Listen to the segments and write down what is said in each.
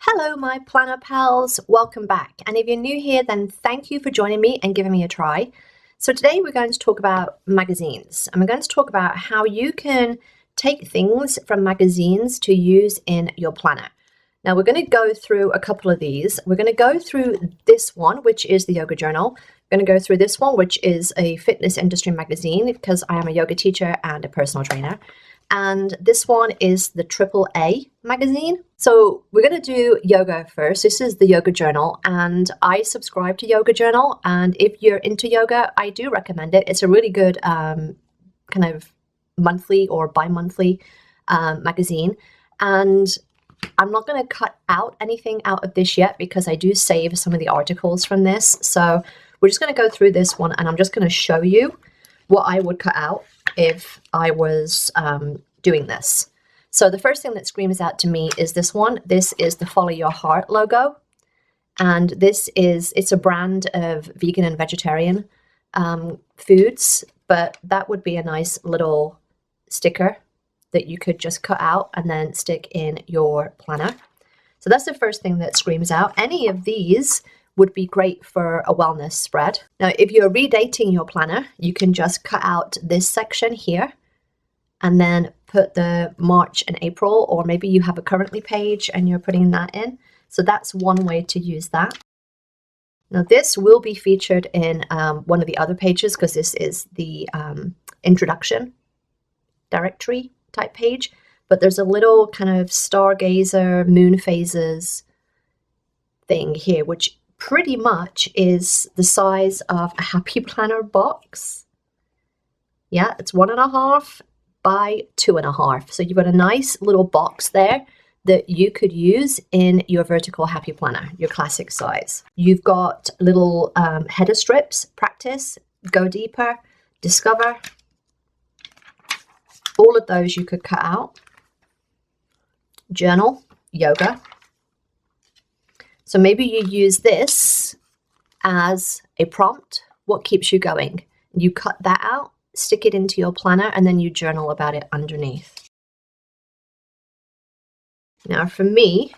Hello, my planner pals. Welcome back. And if you're new here, then thank you for joining me and giving me a try. So today we're going to talk about magazines, and we're going to talk about how you can take things from magazines to use in your planner. Now we're going to go through a couple of these. We're going to go through this one, which is the Yoga Journal. We're going to go through this one, which is a fitness industry magazine, because I am a yoga teacher and a personal trainer. And this one is the AAA magazine. So we're going to do yoga first. This is the Yoga Journal, and I subscribe to Yoga Journal. And if you're into yoga, I do recommend it. It's a really good kind of monthly or bi-monthly magazine. And I'm not going to cut out anything out of this yet because I do save some of the articles from this. So we're just going to go through this one, and I'm just going to show you what I would cut out if I was doing this. So the first thing that screams out to me is this one. This is the Follow Your Heart logo. And it's a brand of vegan and vegetarian foods, but that would be a nice little sticker that you could just cut out and then stick in your planner. So that's the first thing that screams out. Any of these would be great for a wellness spread. Now, if you're redating your planner, you can just cut out this section here and then put the March and April, or maybe you have a currently page and you're putting that in. So that's one way to use that. Now, this will be featured in one of the other pages because this is the introduction directory type page, but there's a little kind of stargazer moon phases thing here, which pretty much is the size of a Happy Planner box. Yeah, it's 1.5 by 2.5. So you've got a nice little box there that you could use in your vertical Happy Planner, your classic size. You've got little header strips: practice, go deeper, discover. All of those you could cut out. Journal, yoga. So maybe you use this as a prompt. What keeps you going? You cut that out, stick it into your planner, and then you journal about it underneath. Now for me,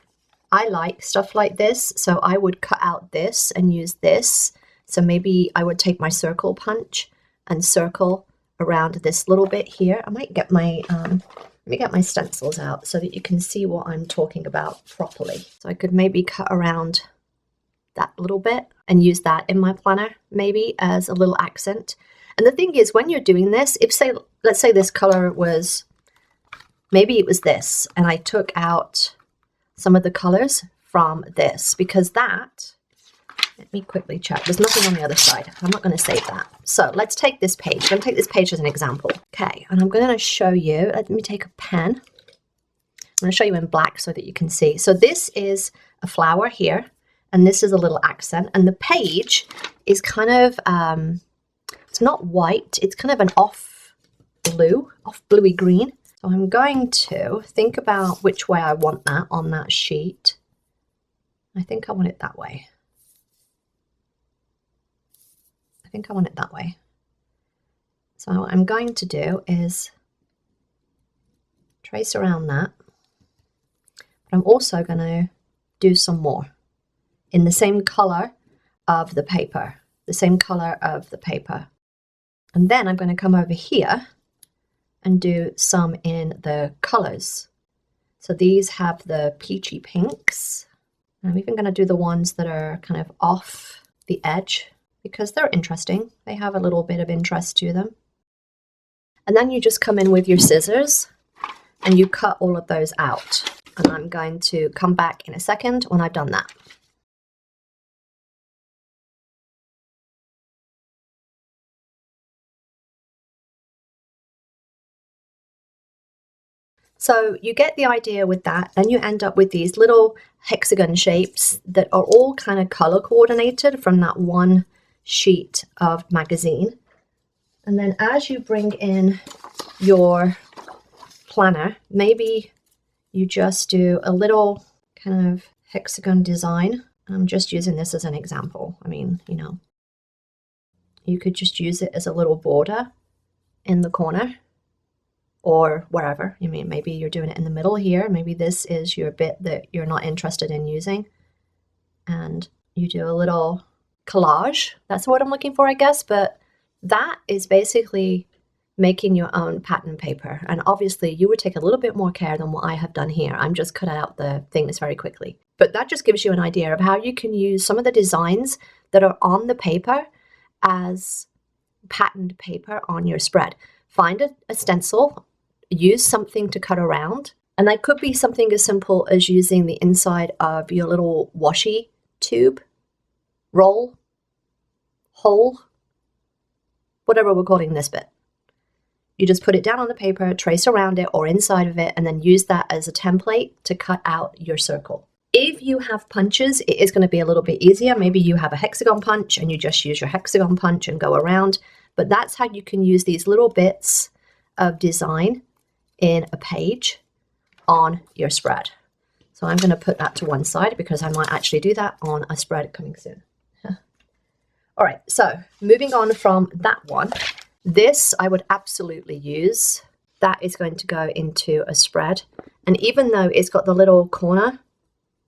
I like stuff like this, so I would cut out this and use this. So maybe I would take my circle punch and circle around this little bit here. I might get my let me get my stencils out so that you can see what I'm talking about properly. So I could maybe cut around that little bit and use that in my planner maybe as a little accent. And the thing is, when you're doing this, let's say this color was, maybe it was this, and I took out some of the colors from this, because that, let me quickly check. There's nothing on the other side. I'm not going to save that. So let's take this page. I'm going to take this page as an example. Okay, and I'm going to show you. Let me take a pen. I'm going to show you in black so that you can see. So this is a flower here, and this is a little accent. And the page is kind of, it's not white. It's kind of an off bluey green. So I'm going to think about which way I want that on that sheet. I think I want it that way. I think I want it that way. So what I'm going to do is trace around that. But I'm also going to do some more in the same color of the paper, And then I'm going to come over here and do some in the colors. So these have the peachy pinks. I'm even going to do the ones that are kind of off the edge, because they're interesting. They have a little bit of interest to them. And then you just come in with your scissors and you cut all of those out. And I'm going to come back in a second when I've done that. So you get the idea with that. Then you end up with these little hexagon shapes that are all kind of color coordinated from that one sheet of magazine. And then as you bring in your planner, maybe you just do a little kind of hexagon design. I'm just using this as an example. I mean, you know, you could just use it as a little border in the corner. or wherever. I mean, maybe you're doing it in the middle here. Maybe this is your bit that you're not interested in using. And you do a little collage. That's what I'm looking for, I guess. But that is basically making your own pattern paper. And obviously you would take a little bit more care than what I have done here. I'm just cut out the things very quickly. But that just gives you an idea of how you can use some of the designs that are on the paper as patterned paper on your spread. Find a stencil, use something to cut around. And that could be something as simple as using the inside of your little washi tube, roll, hole, whatever we're calling this bit. You just put it down on the paper, trace around it or inside of it, and then use that as a template to cut out your circle. If you have punches, it is going to be a little bit easier. Maybe you have a hexagon punch and you just use your hexagon punch and go around. But that's how you can use these little bits of design in a page on your spread. So I'm going to put that to one side because I might actually do that on a spread coming soon. All right, so moving on from that one. This I would absolutely use. That is going to go into a spread. And even though it's got the little corner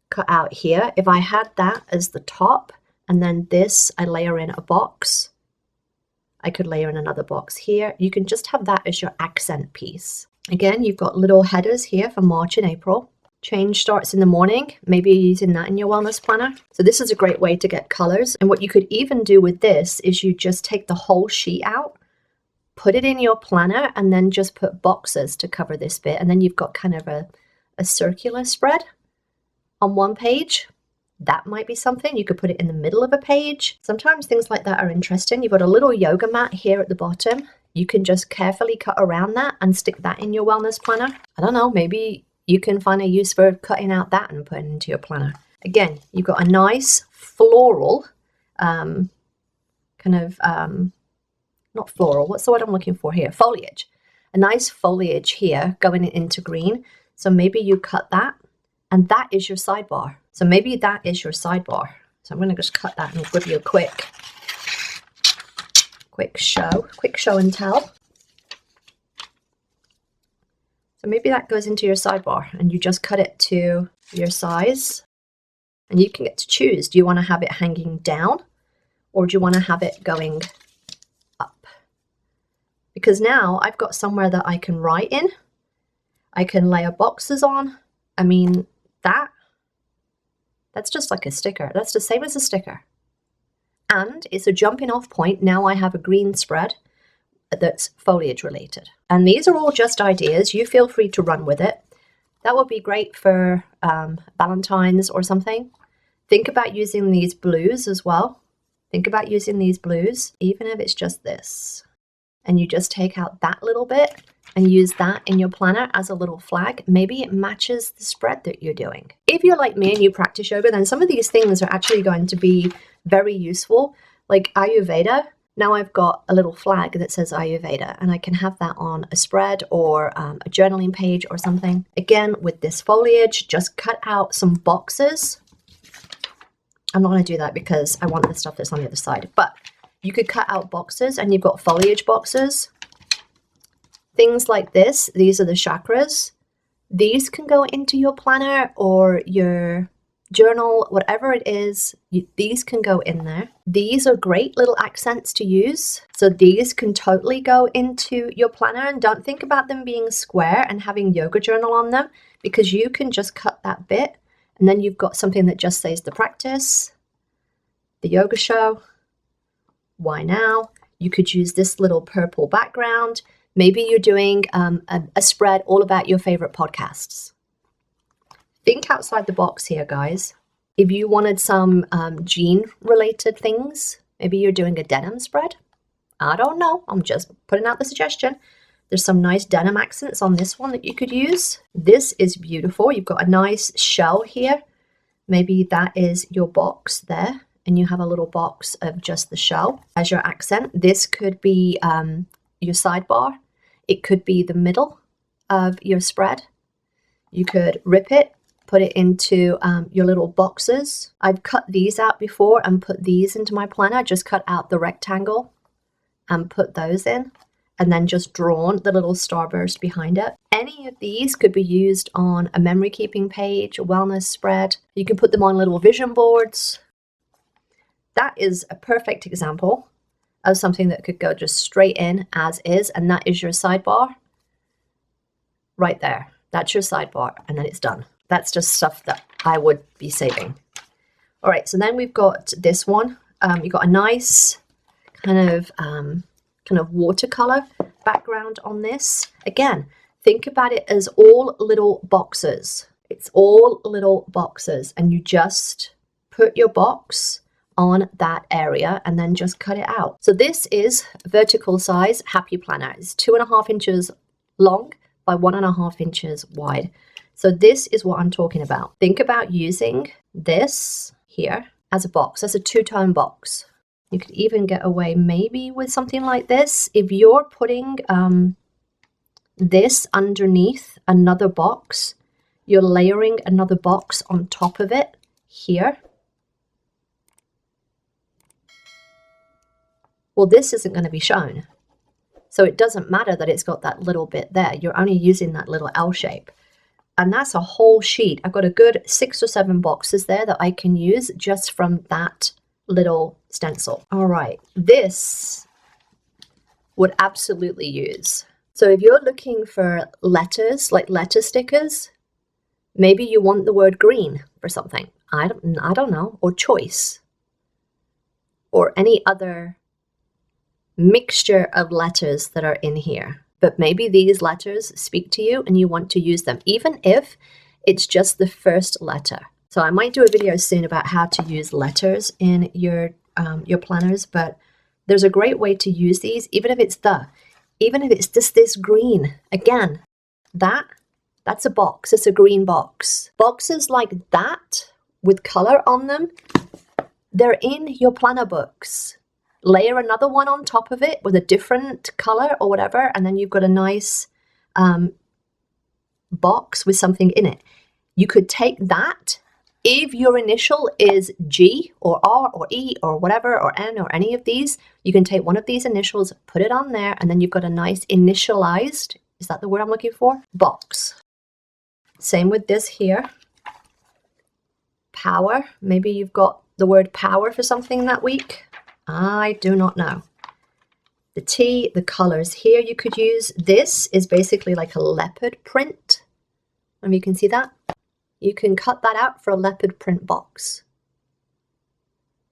cut out here, if I had that as the top and then this I layer in a box, I could layer in another box here. You can just have that as your accent piece. Again, you've got little headers here for March and April. Change starts in the morning. Maybe you're using that in your wellness planner. So this is a great way to get colors. And what you could even do with this is you just take the whole sheet out, put it in your planner, and then just put boxes to cover this bit. And then you've got kind of a circular spread on one page. That might be something. You could put it in the middle of a page. Sometimes things like that are interesting. You've got a little yoga mat here at the bottom. You can just carefully cut around that and stick that in your wellness planner. I don't know, maybe you can find a use for cutting out that and putting it into your planner. Again, you've got a nice floral, not floral, what's the word I'm looking for here? Foliage. A nice foliage here going into green. So maybe you cut that and that is your sidebar. So maybe that is your sidebar. So I'm going to just cut that and give you a quick show and tell. So maybe that goes into your sidebar and you just cut it to your size and you can get to choose. Do you want to have it hanging down or do you want to have it going up? Because now I've got somewhere that I can write in. I can layer boxes on. I mean, that's just like a sticker. That's the same as a sticker. And it's a jumping off point. Now I have a green spread that's foliage related. And these are all just ideas. You feel free to run with it. That would be great for Valentine's or something. Think about using these blues as well. Think about using these blues, even if it's just this. And you just take out that little bit and use that in your planner as a little flag. Maybe it matches the spread that you're doing. If you're like me and you practice yoga, then some of these things are actually going to be very useful. Like Ayurveda, now I've got a little flag that says Ayurveda and I can have that on a spread or a journaling page or something. Again, with this foliage, just cut out some boxes. I'm not going to do that because I want the stuff that's on the other side, but you could cut out boxes and you've got foliage boxes. Things like this, these are the chakras. These can go into your planner or your journal, whatever it is, these can go in there. These are great little accents to use. So these can totally go into your planner, and don't think about them being square and having yoga journal on them, because you can just cut that bit and then you've got something that just says the practice, the yoga show, why now. You could use this little purple background. Maybe you're doing a spread all about your favorite podcasts. Think outside the box here, guys. If you wanted some jean-related things, maybe you're doing a denim spread. I don't know. I'm just putting out the suggestion. There's some nice denim accents on this one that you could use. This is beautiful. You've got a nice shell here. Maybe that is your box there, and you have a little box of just the shell as your accent. This could be your sidebar. It could be the middle of your spread. You could rip it, put it into your little boxes. I've cut these out before and put these into my planner. Just cut out the rectangle and put those in. and then just drawn the little starburst behind it. Any of these could be used on a memory keeping page, a wellness spread. You can put them on little vision boards. That is a perfect example of something that could go just straight in as is, and that is your sidebar right there. That's your sidebar, and then it's done. That's just stuff that I would be saving. All right, so then we've got this one. You've got a nice kind of watercolor background on this. Again, think about it as all little boxes. It's all little boxes, and you just put your box on that area and then just cut it out. So this is vertical size Happy Planner. It's 2.5 inches long by 1.5 inches wide. So this is what I'm talking about. Think about using this here as a box, as a two-tone box. You could even get away maybe with something like this. If you're putting this underneath another box, you're layering another box on top of it here. Well, this isn't going to be shown. So it doesn't matter that it's got that little bit there. You're only using that little L shape. And that's a whole sheet. I've got a good 6 or 7 boxes there that I can use just from that little stencil. All right, this would absolutely use. So if you're looking for letters, like letter stickers, maybe you want the word green for something. I don't know, or choice, or any other mixture of letters that are in here. But maybe these letters speak to you and you want to use them, even if it's just the first letter. So I might do a video soon about how to use letters in your planners, but there's a great way to use these, even if it's just this green. Again, that's a box. It's a green box. Boxes like that with color on them, they're in your planner books. Layer another one on top of it with a different color or whatever, and then you've got a nice box with something in it. You could take that. If your initial is G or R or E or whatever, or N or any of these, you can take one of these initials, put it on there, and then you've got a nice initialized, is that the word I'm looking for? Box. Same with this here. Power. Maybe you've got the word power for something that week. I do not know. The T, the colors here you could use. This is basically like a leopard print. And you can see that. You can cut that out for a leopard print box.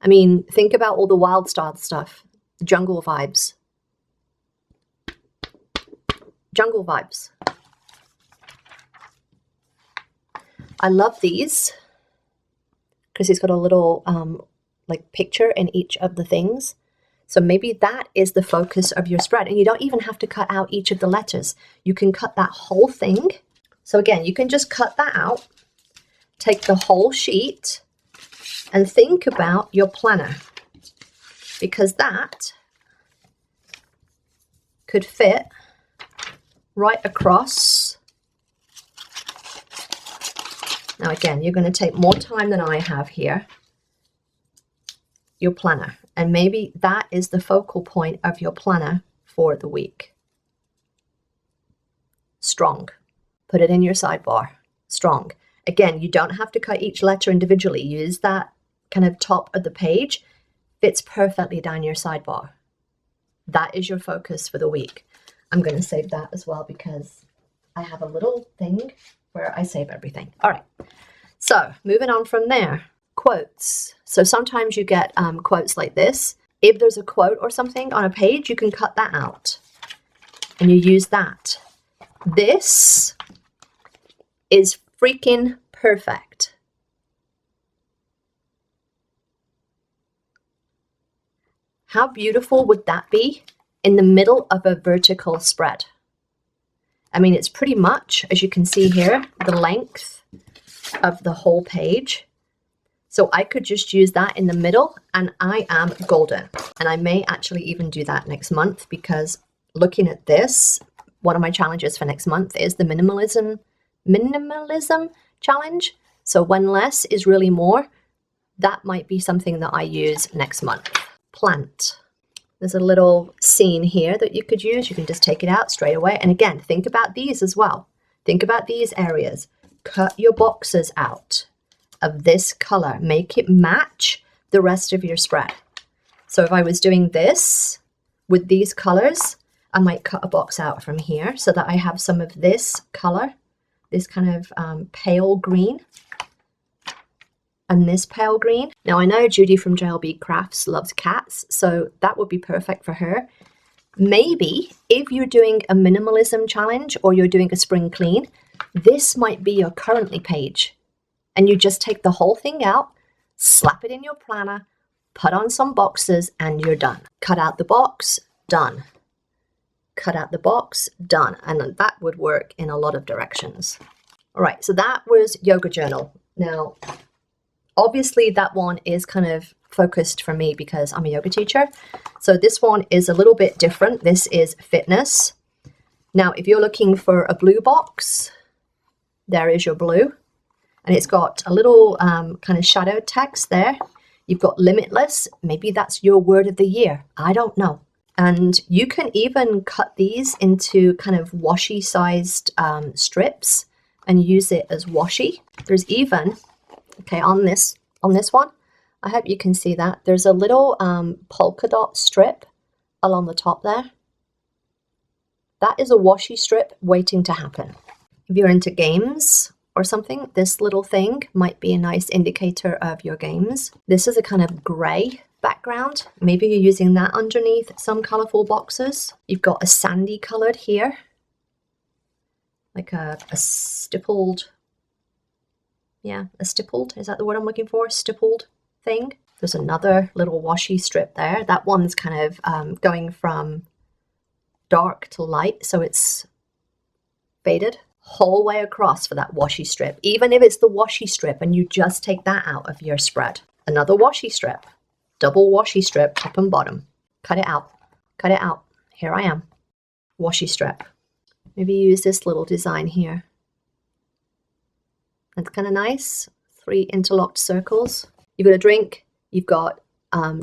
I mean, think about all the wild style stuff. Jungle vibes. Jungle vibes. I love these because it's got a little like picture in each of the things. So maybe that is the focus of your spread. And you don't even have to cut out each of the letters. You can cut that whole thing. So again, you can just cut that out, take the whole sheet, and think about your planner, because that could fit right across. Now again, you're going to take more time than I have here. Your planner, and maybe that is the focal point of your planner for the week. Strong. Put it in your sidebar. Strong. Again, you don't have to cut each letter individually. Use that kind of top of the page. Fits perfectly down your sidebar. That is your focus for the week. I'm going to save that as well because I have a little thing where I save everything. All right. So moving on from there. Quotes. So sometimes you get quotes like this. If there's a quote or something on a page, you can cut that out and you use that. This is freaking perfect. How beautiful would that be in the middle of a vertical spread? I mean, it's pretty much, as you can see here, the length of the whole page. So I could just use that in the middle and I am golden. And I may actually even do that next month, because looking at this, one of my challenges for next month is the minimalism challenge. So when less is really more, that might be something that I use next month. Plant. There's a little scene here that you could use. You can just take it out straight away. And again, think about these as well. Think about these areas. Cut your boxes out of this color. Make it match the rest of your spread. So if I was doing this with these colors, I might cut a box out from here so that I have some of this color, this kind of pale green, and this pale green. Now I know Judy from JLB Crafts loves cats, so that would be perfect for her. Maybe if you're doing a minimalism challenge or you're doing a spring clean, this might be your currently page. And you just take the whole thing out, slap it in your planner, put on some boxes, and you're done. Cut out the box, done. Cut out the box, done. And that would work in a lot of directions. All right, so that was Yoga Journal. Now, obviously that one is kind of focused for me because I'm a yoga teacher. So this one is a little bit different. This is fitness. Now, if you're looking for a blue box, there is your blue. And it's got a little kind of shadow text there. You've got limitless. Maybe that's your word of the year. I don't know. And you can even cut these into kind of washi sized strips and use it as washi. There's even, okay, on this one, I hope you can see that. There's a little polka dot strip along the top there. That is a washi strip waiting to happen. If you're into games or something, this little thing might be a nice indicator of your games. This is a kind of gray background. Maybe you're using that underneath some colorful boxes. You've got a sandy colored here, like a stippled, yeah, a stippled, is that the word I'm looking for? Stippled thing. There's another little washi strip there. That one's kind of going from dark to light, so it's faded whole way across for that washi strip. Even if it's the washi strip and you just take that out of your spread. Another washi strip, double washi strip, top and bottom. Cut it out, cut it out. Here I am, washi strip. Maybe use this little design here. That's kind of nice. 3 interlocked circles. You've got a drink, you've got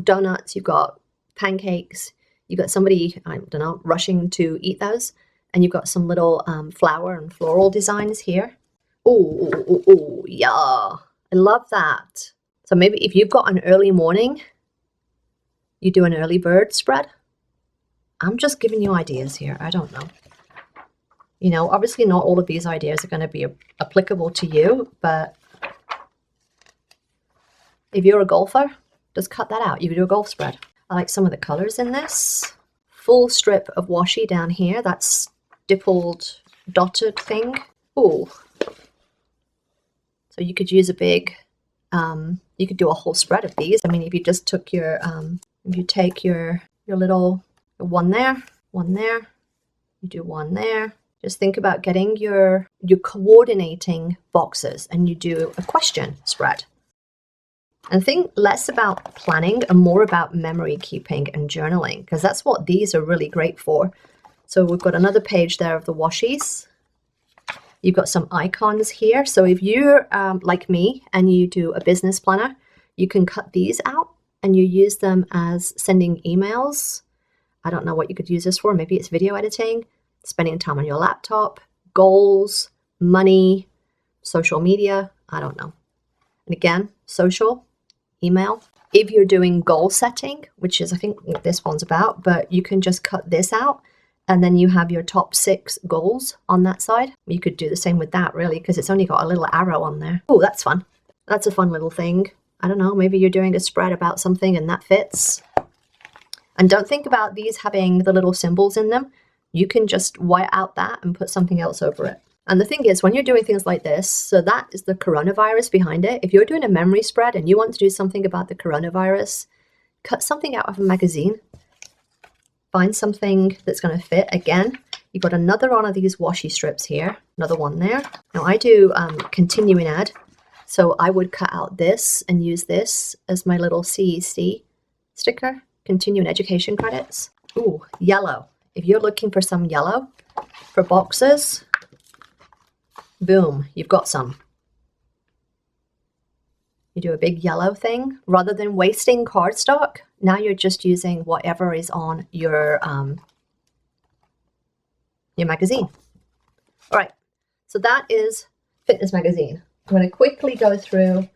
donuts, you've got pancakes, you've got somebody, I don't know, rushing to eat those, and you've got some little flower and floral designs here. Oh, yeah, I love that. So maybe if you've got an early morning, you do an early bird spread. I'm just giving you ideas here, I don't know. You know, obviously not all of these ideas are going to be applicable to you, but if you're a golfer, just cut that out. You can do a golf spread. I like some of the colors in this. Full strip of washi down here. That's stippled, dotted thing. Ooh. So you could use a big, you could do a whole spread of these. I mean, if you just took your, if you take your little one there, you do one there. Just think about getting your coordinating boxes and you do a question spread. And think less about planning and more about memory keeping and journaling, because that's what these are really great for. So we've got another page there of the washies. You've got some icons here. So if you're like me and you do a business planner, you can cut these out and you use them as sending emails. I don't know what you could use this for. Maybe it's video editing, spending time on your laptop, goals, money, social media. I don't know. And again, social, email. If you're doing goal setting, which is I think what this one's about, but you can just cut this out and then you have your top 6 goals on that side. You could do the same with that really, because it's only got a little arrow on there. Oh, that's fun. That's a fun little thing. I don't know, maybe you're doing a spread about something and that fits. And don't think about these having the little symbols in them. You can just white out that and put something else over it. And the thing is, when you're doing things like this, so that is the coronavirus behind it. If you're doing a memory spread and you want to do something about the coronavirus, cut something out of a magazine. Find something that's going to fit. Again, you've got another one of these washi strips here, another one there. Now I do continuing ed, so I would cut out this and use this as my little CEC sticker, continuing education credits. Ooh, yellow. If you're looking for some yellow for boxes, boom, you've got some. You do a big yellow thing. Rather than wasting cardstock, now you're just using whatever is on your magazine. All right, so that is Fitness Magazine. I'm going to quickly go through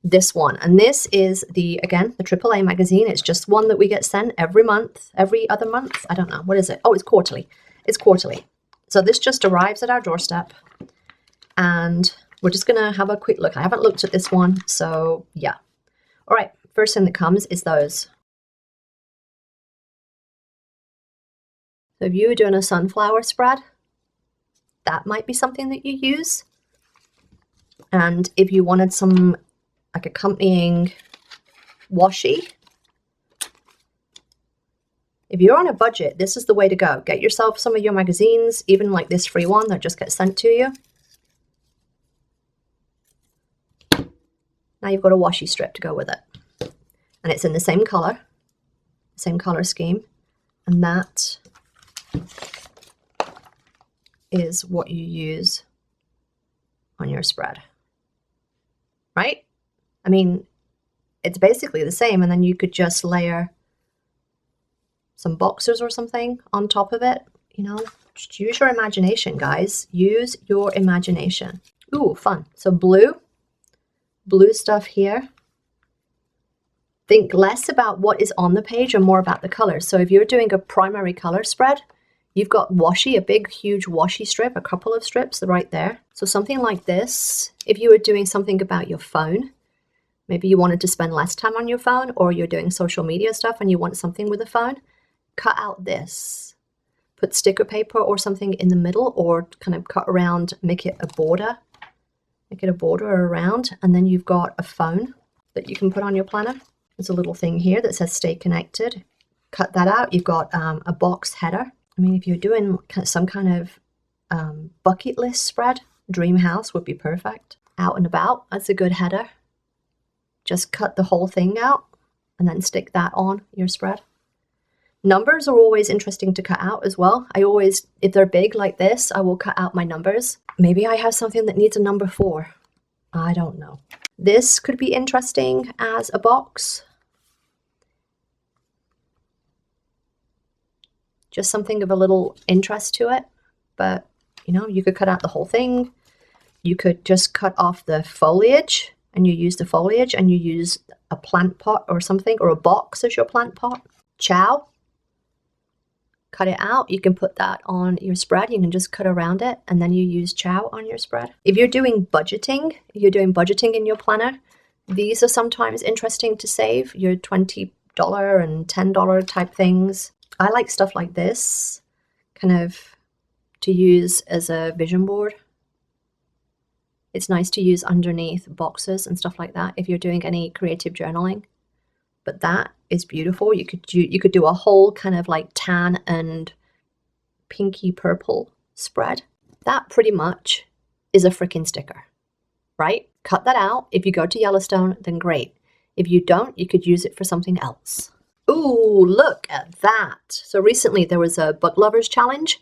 this one. And this is again, the AAA magazine. It's just one that we get sent every month, every other month. I don't know. What is it? Oh, it's quarterly. It's quarterly. So this just arrives at our doorstep. And we're just going to have a quick look. I haven't looked at this one. So yeah. All right. First thing that comes is those. So if you were doing a sunflower spread, that might be something that you use. And if you wanted some like accompanying washi, if you're on a budget, this is the way to go. Get yourself some of your magazines, even like this free one that just gets sent to you. Now you've got a washi strip to go with it. And it's in the same color scheme. And that is what you use on your spread, right? I mean, it's basically the same, and then you could just layer some boxers or something on top of it. You know, just use your imagination, guys. Use your imagination. Ooh, fun. So blue stuff here. Think less about what is on the page and more about the colors. So if you're doing a primary color spread, you've got washi, a big, huge washi strip, a couple of strips right there. So something like this, if you were doing something about your phone, maybe you wanted to spend less time on your phone, or you're doing social media stuff and you want something with a phone, cut out this. Put sticker paper or something in the middle, or kind of cut around, make it a border. Make it a border around, and then you've got a phone that you can put on your planner. There's a little thing here that says stay connected. Cut that out. You've got a box header. I mean, if you're doing some kind of bucket list spread, dream house would be perfect. Out and about, that's a good header. Just cut the whole thing out and then stick that on your spread. Numbers are always interesting to cut out as well. I always, if they're big like this, I will cut out my numbers. Maybe I have something that needs a number 4. I don't know. This could be interesting as a box. Just something of a little interest to it. But, you know, you could cut out the whole thing. You could just cut off the foliage, and you use the foliage, and you use a plant pot or something, or a box as your plant pot. Chow. Cut it out. You can put that on your spread. You can just cut around it, and then you use chow on your spread. If you're doing budgeting, in your planner, these are sometimes interesting to save. Your $20 and $10 type things. I like stuff like this, kind of to use as a vision board. It's nice to use underneath boxes and stuff like that if you're doing any creative journaling. But that is beautiful. You could do a whole kind of like tan and pinky purple spread. That pretty much is a freaking sticker, right? Cut that out. If you go to Yellowstone, then great. If you don't, you could use it for something else. Ooh, look at that. So recently there was a book lovers challenge.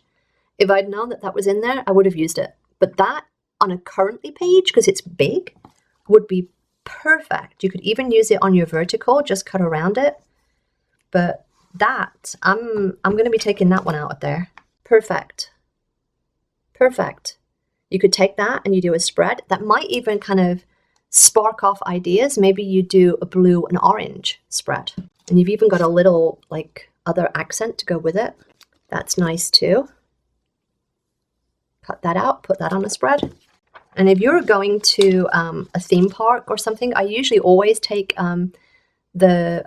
If I'd known that that was in there, I would have used it. But that on a currently page, because it's big, would be perfect. You could even use it on your vertical, just cut around it. But that, I'm going to be taking that one out of there. Perfect. Perfect. You could take that and you do a spread. That might even kind of spark off ideas. Maybe you do a blue and orange spread. And you've even got a little like other accent to go with it. That's nice too. Cut that out, put that on a spread. And if you're going to a theme park or something, I usually always take the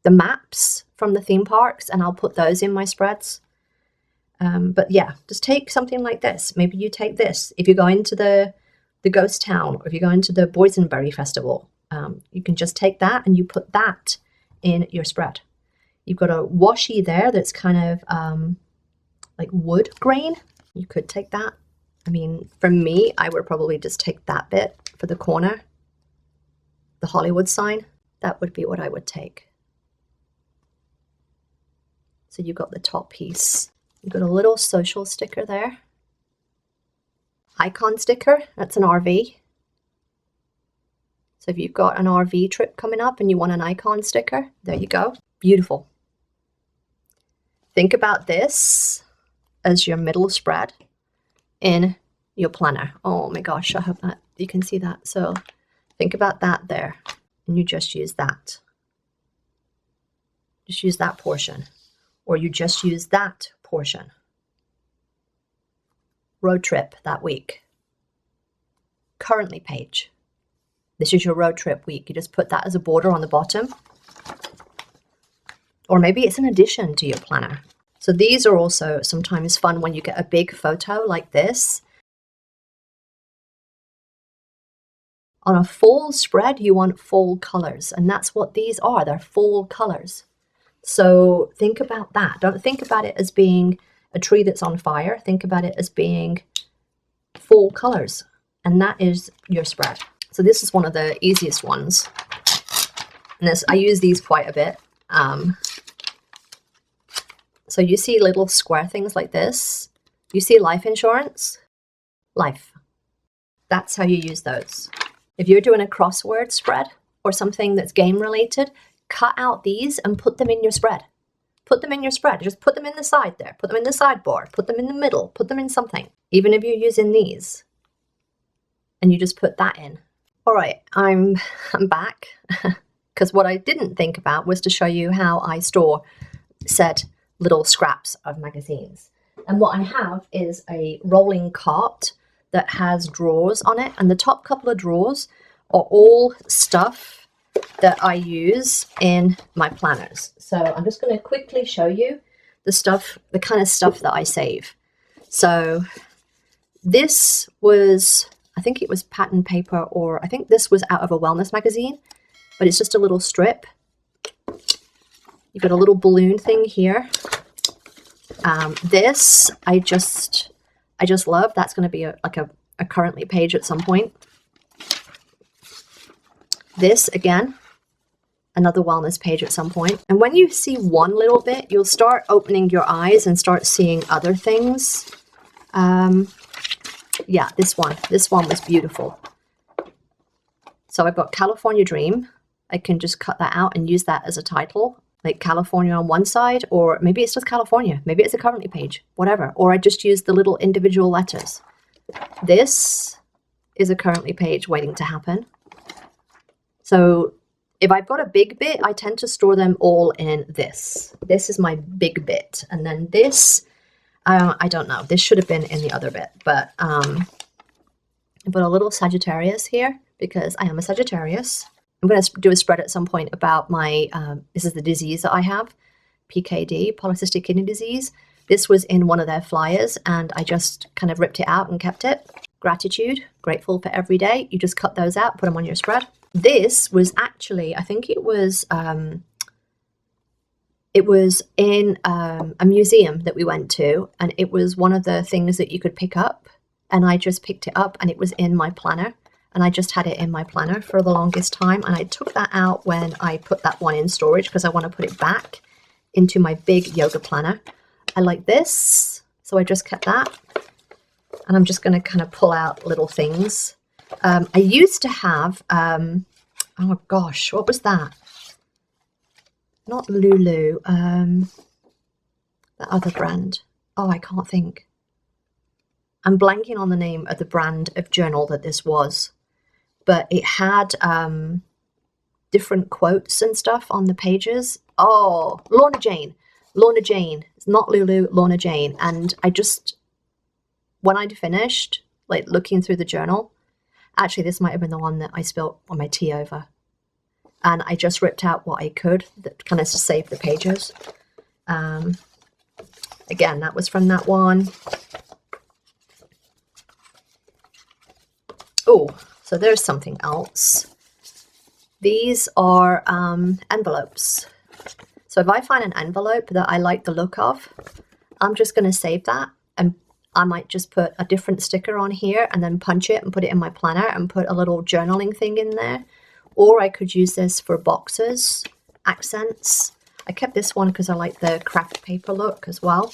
maps from the theme parks, and I'll put those in my spreads. But yeah, just take something like this. Maybe you take this. If you're going to the ghost town, or if you're going to the Boysenberry Festival, you can just take that and you put that in your spread. You've got a washi there that's kind of like wood grain. You could take that. I mean, for me, I would probably just take that bit for the corner, the Hollywood sign. That would be what I would take. So you've got the top piece. You've got a little social sticker there. Icon sticker, that's an RV. So if you've got an RV trip coming up and you want an icon sticker, there you go. Beautiful. Think about this as your middle spread in your planner. Oh my gosh, I hope that you can see that. So think about that there, and you just use that. Just use that portion, or you just use that portion. Road trip that week. Currently page. This is your road trip week. You just put that as a border on the bottom. Or maybe it's an addition to your planner. So these are also sometimes fun when you get a big photo like this. On a fall spread, you want fall colors, and that's what these are. They're fall colors. So think about that. Don't think about it as being a tree that's on fire. Think about it as being fall colors, and that is your spread. So this is one of the easiest ones. And I use these quite a bit. So you see little square things like this. You see life insurance? Life. That's how you use those. If you're doing a crossword spread or something that's game related, cut out these and put them in your spread. Put them in your spread. Just put them in the side there. Put them in the sideboard. Put them in the middle. Put them in something. Even if you're using these. And you just put that in. All right, I'm back. Because what I didn't think about was to show you how I store said little scraps of magazines. And what I have is a rolling cart that has drawers on it, and the top couple of drawers are all stuff that I use in my planners. So I'm just going to quickly show you the kind of stuff that I save. So this was, I think it was pattern paper, or I think this was out of a wellness magazine, but it's just a little strip. You've got a little balloon thing here. This I just love. That's going to be like a currently page at some point. This again, another wellness page at some point. And when you see one little bit, you'll start opening your eyes and start seeing other things. Yeah, this one was beautiful. So I've got California Dream. I can just cut that out and use that as a title. Like California on one side, or maybe it's just California. Maybe it's a currently page, whatever. Or I just use the little individual letters. This is a currently page waiting to happen. So if I've got a big bit, I tend to store them all in this. This is my big bit. And then this, I don't know. This should have been in the other bit. But I put a little Sagittarius here because I am a Sagittarius. I'm going to do a spread at some point about my, this is the disease that I have, PKD, polycystic kidney disease. This was in one of their flyers, and I just kind of ripped it out and kept it. Gratitude, grateful for every day. You just cut those out, put them on your spread. This was actually, I think it was in a museum that we went to, and it was one of the things that you could pick up, and I just picked it up, and it was in my planner. And I just had it in my planner for the longest time. And I took that out when I put that one in storage because I want to put it back into my big yoga planner. I like this, so I just kept that. And I'm just going to kind of pull out little things. I used to have, oh gosh, what was that? Not Lulu, the other brand. Oh, I can't think. I'm blanking on the name of the brand of journal that this was. But it had different quotes and stuff on the pages. Oh, Lorna Jane. It's not Lulu, Lorna Jane. And I just, when I'd finished, like looking through the journal, actually this might have been the one that I spilled on my tea over. And I just ripped out what I could, that kind of to save the pages. Again, that was from that one. Oh. So there's something else. These are envelopes. So if I find an envelope that I like the look of, I'm just going to save that. And I might just put a different sticker on here and then punch it and put it in my planner and put a little journaling thing in there. Or I could use this for boxes, accents. I kept this one because I like the craft paper look as well.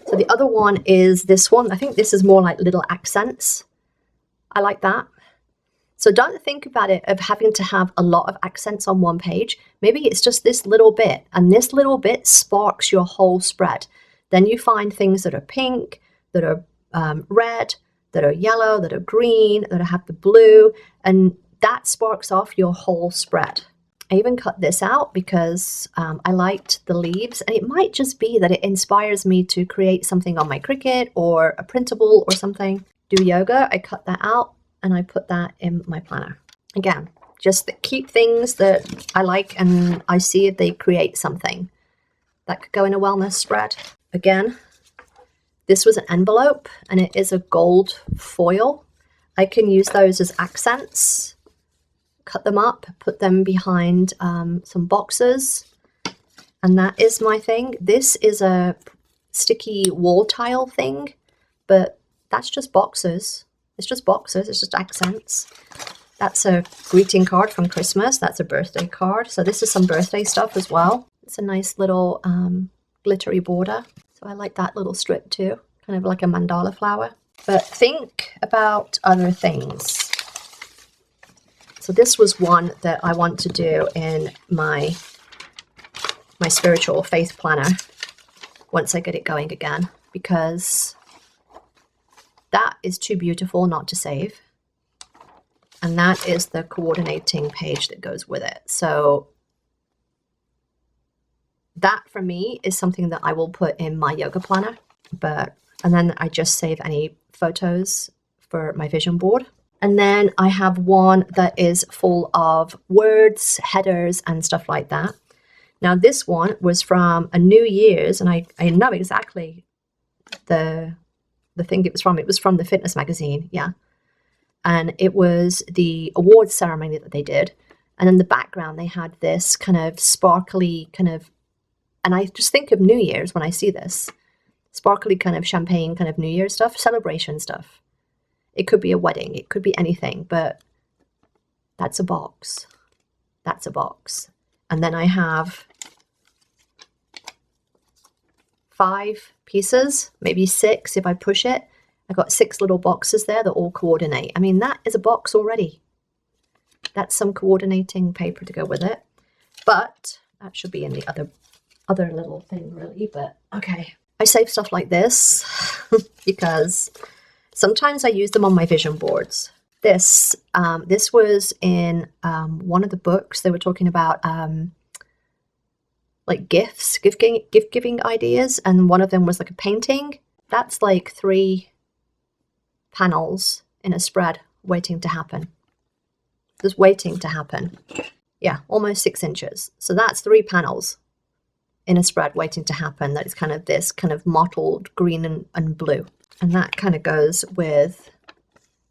So the other one is this one. I think this is more like little accents. I like that. So don't think about it of having to have a lot of accents on one page. Maybe it's just this little bit, and this little bit sparks your whole spread. Then you find things that are pink, that are red, that are yellow, that are green, that have the blue, and that sparks off your whole spread. I even cut this out because I liked the leaves, and it might just be that it inspires me to create something on my Cricut or a printable or something. Do yoga, I cut that out and I put that in my planner. Again, just keep things that I like and I see if they create something that could go in a wellness spread. Again, this was an envelope and it is a gold foil. I can use those as accents, cut them up, put them behind some boxes, and that is my thing. This is a sticky wall tile thing, but that's just boxes. It's just boxes, it's just accents. That's a greeting card from Christmas. That's a birthday card. So this is some birthday stuff as well. It's a nice little glittery border. So I like that little strip too, kind of like a mandala flower. But think about other things. So this was one that I want to do in my spiritual faith planner once I get it going again, because that is too beautiful not to save. And that is the coordinating page that goes with it. So that for me is something that I will put in my yoga planner. And then I just save any photos for my vision board. And then I have one that is full of words, headers, and stuff like that. Now this one was from a New Year's, and I know exactly the thing it was from. It was from the fitness magazine, yeah. And it was the awards ceremony that they did. And in the background, they had this kind of sparkly kind of, and I just think of New Year's when I see this. Sparkly kind of champagne kind of New Year's stuff, celebration stuff. It could be a wedding, it could be anything, but that's a box. That's a box. And then I have 5 pieces, maybe 6 if I push it. I've got 6 little boxes there that all coordinate. I mean, that is a box already. That's some coordinating paper to go with it. But that should be in the other little thing really, but okay. I save stuff like this because sometimes I use them on my vision boards. This was in one of the books. They were talking about like gift giving ideas, and one of them was like a painting. That's like 3 panels in a spread waiting to happen. Just waiting to happen. Yeah, almost 6 inches. So that's 3 panels in a spread waiting to happen. That is kind of this kind of mottled green and blue. And that kind of goes with,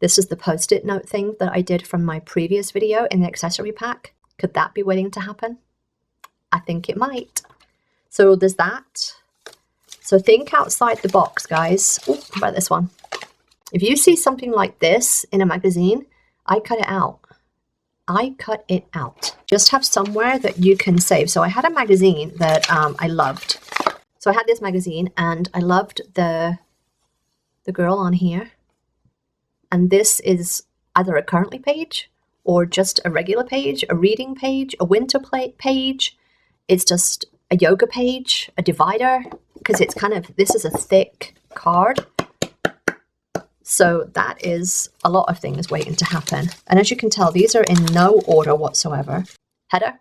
this is the post-it note thing that I did from my previous video in the accessory pack. Could that be waiting to happen? I think it might. So there's that. So think outside the box, guys. Oh, how about this one? If you see something like this in a magazine, I cut it out. I cut it out. Just have somewhere that you can save. So I had a magazine that I loved. So I had this magazine and I loved the girl on here. And this is either a currently page or just a regular page, a reading page, a winter page. It's just a yoga page, a divider, because it's kind of, this is a thick card. So that is a lot of things waiting to happen. And as you can tell, these are in no order whatsoever. Header.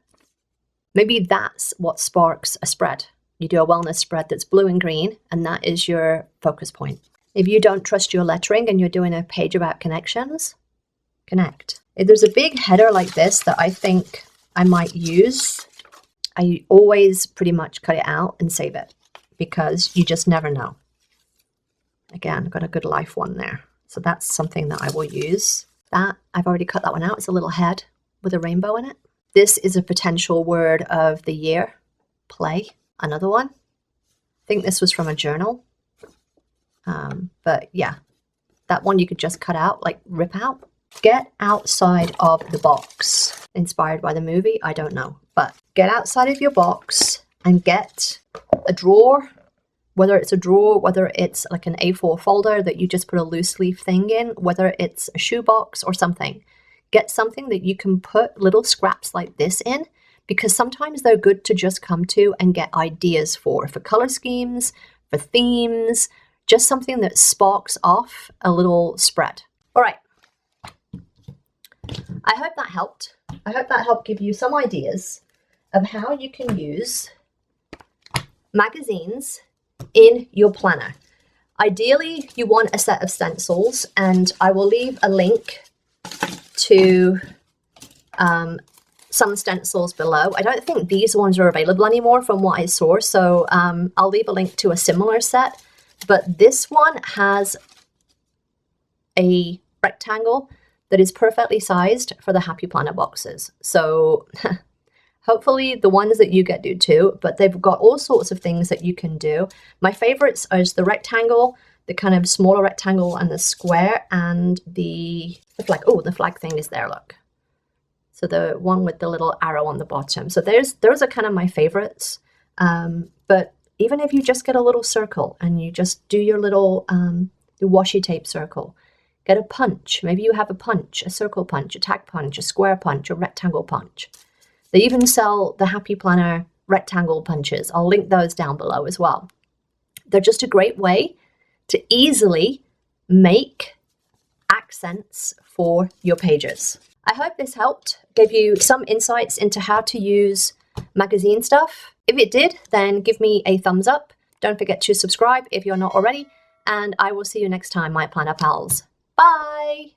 Maybe that's what sparks a spread. You do a wellness spread that's blue and green, and that is your focus point. If you don't trust your lettering and you're doing a page about connections, connect. If there's a big header like this that I think I might use, I always pretty much cut it out and save it because you just never know. Again, I've got a good life one there. So that's something that I will use. That, I've already cut that one out. It's a little head with a rainbow in it. This is a potential word of the year. Play. Another one. I think this was from a journal. But yeah, that one you could just cut out, like rip out. Get outside of the box. Inspired by the movie? I don't know. But get outside of your box and get a drawer. Whether it's a drawer, whether it's like an A4 folder that you just put a loose leaf thing in, whether it's a shoebox or something. get something that you can put little scraps like this in, because sometimes they're good to just come to and get ideas for color schemes, for themes, just something that sparks off a little spread. All right. I hope that helped. I hope that helped give you some ideas of how you can use magazines in your planner. Ideally, you want a set of stencils, and I will leave a link to some stencils below. I don't think these ones are available anymore from what I saw, so I'll leave a link to a similar set. But this one has a rectangle that is perfectly sized for the Happy Planner boxes. So hopefully the ones that you get do too, but they've got all sorts of things that you can do. My favorites are the rectangle, the kind of smaller rectangle, and the square, and the flag. Oh, the flag thing is there, look. So the one with the little arrow on the bottom. So those are kind of my favorites. But even if you just get a little circle and you just do your little washi tape circle, get a punch. Maybe you have a punch, a circle punch, a tag punch, a square punch, a rectangle punch. They even sell the Happy Planner rectangle punches. I'll link those down below as well. They're just a great way to easily make accents for your pages. I hope this helped, gave you some insights into how to use magazine stuff. If it did, then give me a thumbs up. Don't forget to subscribe if you're not already, and I will see you next time, my planner pals. Bye!